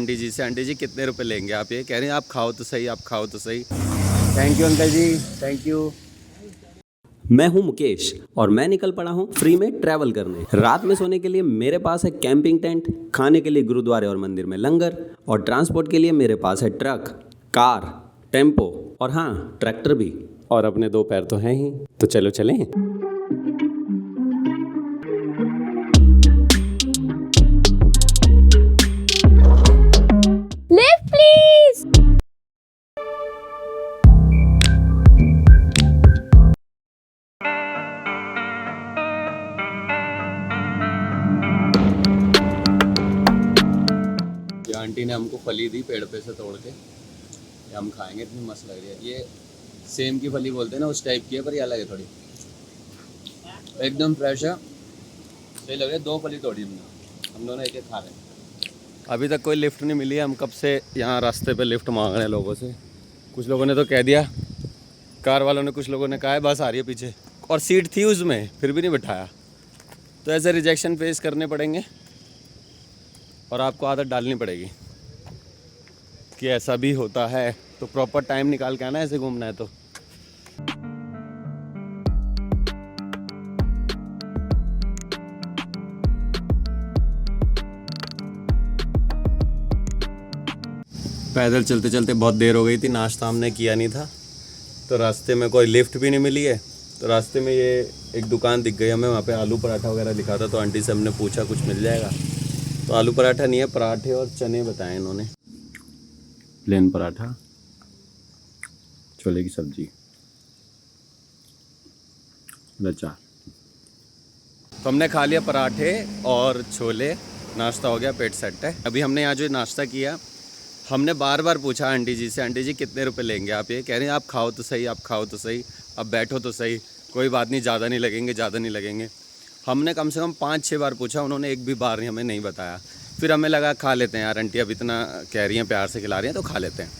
Aunty जी से, aunty जी कितने रुपए लेंगे आप? ये कह रहे हैं आप खाओ तो सही, आप खाओ तो सही। Thank you uncle ji, thank you. मैं हूं मुकेश और मैं निकल पड़ा हूं फ्री में ट्रैवल करने। रात में सोने के लिए मेरे पास है कैंपिंग टेंट, खाने के लिए गुरुद्वारे और मंदिर में लंगर, और ट्रांसपोर्ट के लिए मेरे पास है ट्रक, कार, टेम्पो और हाँ, ट्रैक्टर भी। और अपने 2 पैर तो हैं ही, तो चलो चलें। Lift please. ये आंटी ने हमको फली दी पेड़ पे से तोड़ के, ये हम खाएंगे, इतनी मस्त लग रही है। ये सेम की फली बोलते हैं ना, उस टाइप की है, पर ये अलग है थोड़ी, एकदम फ्रेश है, सही लग रहा है। 2 फली तोड़ी हमने, हम दोनों एक एक खा रहे हैं। अभी तक कोई लिफ्ट नहीं मिली है, हम कब से यहाँ रास्ते पे लिफ्ट मांग रहे हैं लोगों से। कुछ लोगों ने तो कह दिया, कार वालों ने, कुछ लोगों ने कहा है बस आ रही है पीछे, और सीट थी उसमें फिर भी नहीं बिठाया। तो ऐसे रिजेक्शन फेस करने पड़ेंगे और आपको आदत डालनी पड़ेगी कि ऐसा भी होता है। तो प्रॉपर टाइम निकाल के आना, ऐसे घूमना है तो। पैदल चलते चलते बहुत देर हो गई थी, नाश्ता हमने किया नहीं था, तो रास्ते में कोई लिफ्ट भी नहीं मिली है। तो रास्ते में ये एक दुकान दिख गई हमें, वहाँ पे आलू पराठा वगैरह लिखा था, तो आंटी से हमने पूछा कुछ मिल जाएगा। तो आलू पराठा नहीं है, पराठे और चने बताए इन्होंने, प्लेन पराठा, छोले की सब्जी, लच्छा। तो हमने खा लिया पराठे और छोले, नाश्ता हो गया, पेट सेट है। अभी हमने यहाँ जो नाश्ता किया, हमने बार बार पूछा आंटी जी से, आंटी जी कितने रुपए लेंगे आप? ये कह रहे हैं आप खाओ तो सही, आप खाओ तो सही, अब बैठो तो सही, कोई बात नहीं, ज़्यादा नहीं लगेंगे, ज़्यादा नहीं लगेंगे। हमने कम से कम 5-6 बार पूछा, उन्होंने एक भी बार हमें नहीं बताया। फिर हमें लगा खा लेते हैं यार, आंटी अब इतना कह रही हैं, प्यार से खिला रही हैं, तो खा लेते हैं।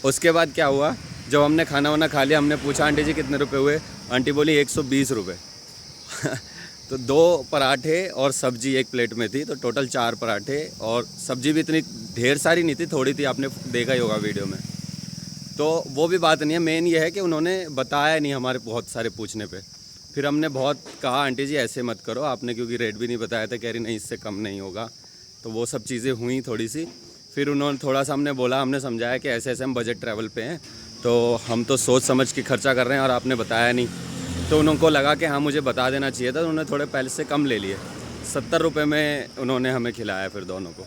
उसके बाद क्या हुआ, जब हमने खाना वाना खा लिया, हमने पूछा आंटी जी कितने रुपए हुए? आंटी बोली 120 रुपये। तो 2 पराठे और सब्जी एक प्लेट में थी, तो टोटल 4 पराठे, और सब्जी भी इतनी ढेर सारी नहीं थी, थोड़ी थी, आपने देखा ही होगा वीडियो में। तो वो भी बात नहीं है, मेन ये है कि उन्होंने बताया नहीं हमारे बहुत सारे पूछने पे। फिर हमने बहुत कहा आंटी जी ऐसे मत करो आपने, क्योंकि रेट भी नहीं बताया था, कह रही नहीं इससे कम नहीं होगा। तो वो सब चीज़ें हुई थोड़ी सी। फिर उन्होंने थोड़ा सा हमने बोला, हमने समझाया कि ऐसे ऐसे हम बजट ट्रैवल पे हैं, तो हम तो सोच समझ के खर्चा कर रहे हैं और आपने बताया नहीं। तो उनको लगा कि हाँ मुझे बता देना चाहिए था, तो उन्होंने थोड़े पहले से कम ले लिए। 70 रुपये में उन्होंने हमें खिलाया फिर दोनों को।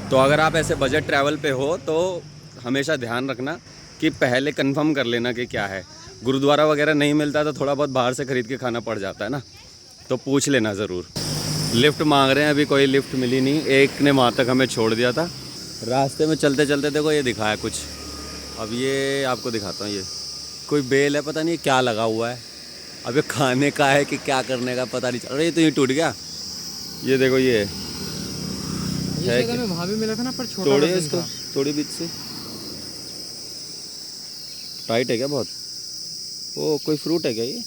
तो अगर आप ऐसे बजट ट्रैवल पे हो तो हमेशा ध्यान रखना कि पहले कंफर्म कर लेना कि क्या है। गुरुद्वारा वगैरह नहीं मिलता तो थोड़ा बहुत बाहर से ख़रीद के खाना पड़ जाता है ना, तो पूछ लेना ज़रूर। लिफ्ट मांग रहे हैं, अभी कोई लिफ्ट मिली नहीं। एक ने वहाँ तक हमें छोड़ दिया था। रास्ते में चलते चलते देखो ये दिखाया कुछ, अब ये आपको दिखाता हूँ। ये कोई बेल है, पता नहीं क्या लगा हुआ है, अब ये खाने का है कि क्या करने का पता नहीं चल रहा। ये तो ये टूट गया, ये देखो ये है कि वहाँ भी मिला था ना, पर छोटा तोड़े इसको, थोड़ी बीच से टाइट है क्या बहुत? वो कोई फ्रूट है क्या? ये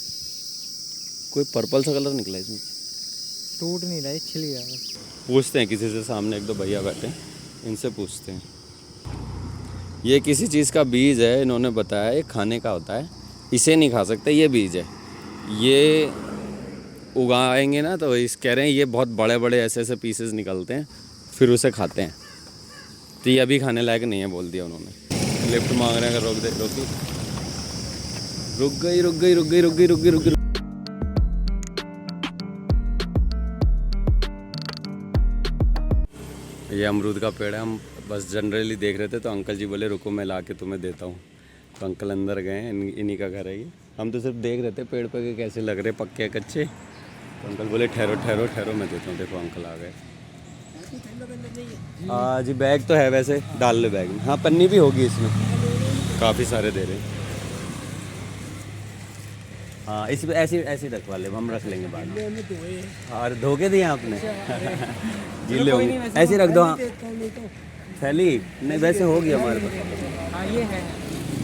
कोई पर्पल सा कलर निकला इसमें, टूट नहीं रहा है, छिल गया बस। पूछते हैं किसी से, सामने 1-2 भैया बैठे हैं, इनसे पूछते हैं। ये किसी चीज़ का बीज है, इन्होंने बताया ये खाने का होता है, इसे नहीं खा सकते, ये बीज है, ये उगाएंगे ना तो इस कह रहे हैं ये बहुत बड़े बड़े ऐसे ऐसे पीसेस निकलते हैं, फिर उसे खाते हैं, तो ये अभी खाने लायक नहीं है बोल दिया उन्होंने। लिफ्ट मांग रहे हैं, अगर रोक दे, रोकी, रुक गई रुक गई रुक गई रुक गई रुक गई रुक गई। ये अमरूद का पेड़ है, हम बस जनरली देख रहे थे, तो अंकल जी बोले रुको मैं ला के तुम्हें देता हूँ। तो अंकल अंदर गए हैं, इन्हीं का घर है ये। हम तो सिर्फ देख रहे थे पेड़ पे के कैसे लग रहे, पक्के कच्चे। तो अंकल बोले ठहरो ठहरो ठहरो मैं देता हूँ। देखो अंकल आ गए। हाँ जी, बैग तो है वैसे, डाल ले बैग में। हाँ पन्नी भी होगी इसमें, काफ़ी सारे दे रहे हैं। हाँ इस ऐसे ऐसे रखवा ले, हम रख लेंगे बाद में। और धोखे दिए आपने? गीले होंगे, ऐसे रख दो। हाँ थैली नहीं, वैसे होगी हमारे पास। हाँ ये है,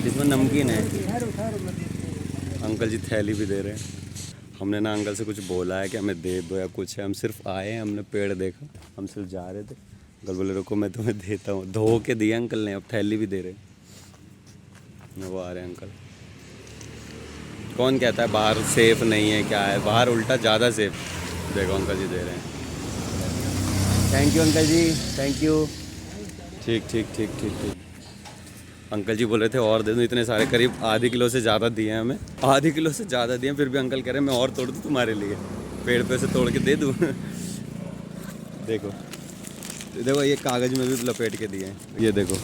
इसमें नमकीन है। अंकल जी थैली भी दे रहे हैं। हमने ना अंकल से कुछ बोला है कि हमें दे दो या कुछ है, हम सिर्फ आए हैं, हमने पेड़ देखा, हम सिर्फ जा रहे थे। अंकल बोले रुको मैं तुम्हें देता हूँ, धो के दिया अंकल ने, अब थैली भी दे रहे। वो आ रहे हैं अंकल। कौन कहता है बाहर सेफ नहीं है, क्या है बाहर, उल्टा ज़्यादा सेफ। देखो अंकल जी दे रहे हैं। Thank you uncle ji, thank you. ठीक ठीक ठीक ठीक ठीक। अंकल जी बोल रहे थे और दे दूँ, इतने सारे करीब आधे किलो से ज़्यादा दिए हैं हमें, आधे किलो से ज़्यादा दिए हैं, फिर भी अंकल कह रहे हैं मैं और तोड़ दूँ तुम्हारे लिए, पेड़ पे से तोड़ के दे दूँ। देखो देखो ये कागज़ में भी लपेट के दिए हैं, ये देखो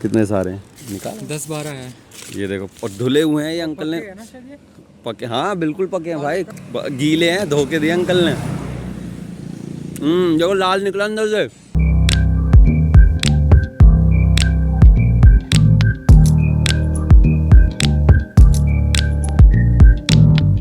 कितने सारे हैं, निकाल। 10-12 है। ये देखो और धुले हुए हैं ये अंकल ने, है ना शायद ये? पके, हाँ बिल्कुल पके हैं भाई, गीले हैं, धो के दिए अंकल ने। देखो लाल निकला अंदर से।